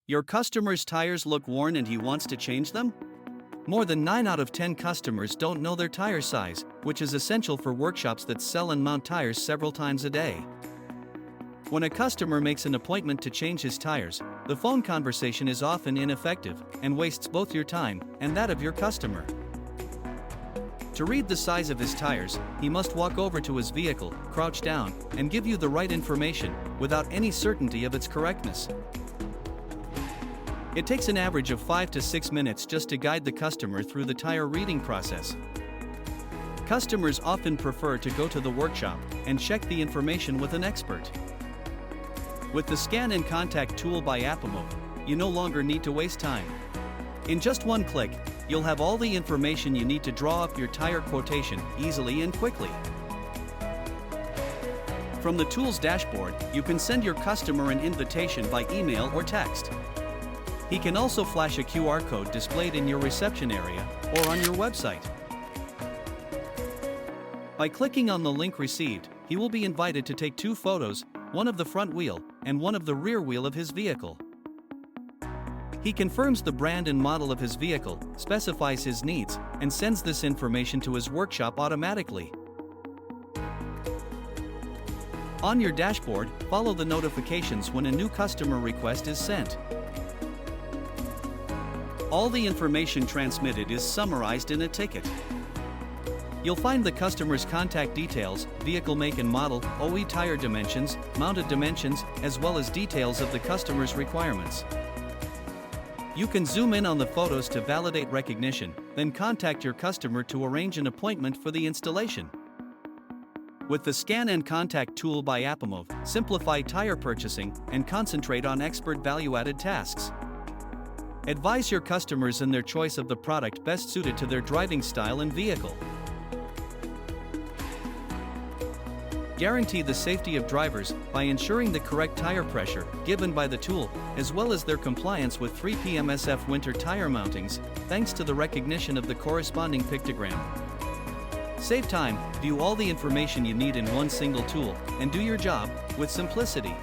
Your customer's tires look worn and he wants to change them? More than 9 out of 10 customers don't know their tire size, which is essential for workshops that sell and mount tires several times a day. When a customer makes an appointment to change his tires, the phone conversation is often ineffective and wastes both your time and that of your customer. To read the size of his tires, he must walk over to his vehicle, crouch down, and give you the right information, without any certainty of its correctness. It takes an average of 5 to 6 minutes just to guide the customer through the tire reading process. Customers often prefer to go to the workshop and check the information with an expert. With the Scan and Contact tool by APIMOVE, you no longer need to waste time. In just one click, you'll have all the information you need to draw up your tire quotation easily and quickly. From the tool's dashboard, you can send your customer an invitation by email or text. He can also flash a QR code displayed in your reception area or on your website. By clicking on the link received, he will be invited to take 2 photos, one of the front wheel and one of the rear wheel of his vehicle. He confirms the brand and model of his vehicle, specifies his needs, and sends this information to his workshop automatically. On your dashboard, follow the notifications when a new customer request is sent. All the information transmitted is summarized in a ticket. You'll find the customer's contact details, vehicle make and model, OE tire dimensions, mounted dimensions, as well as details of the customer's requirements. You can zoom in on the photos to validate recognition, then contact your customer to arrange an appointment for the installation. With the Scan and Contact tool by APIMOVE, simplify tire purchasing and concentrate on expert value-added tasks. Advise your customers in their choice of the product best suited to their driving style and vehicle. Guarantee the safety of drivers by ensuring the correct tire pressure given by the tool, as well as their compliance with 3 PMSF winter tire mountings, thanks to the recognition of the corresponding pictogram. Save time, view all the information you need in one single tool, and do your job with simplicity.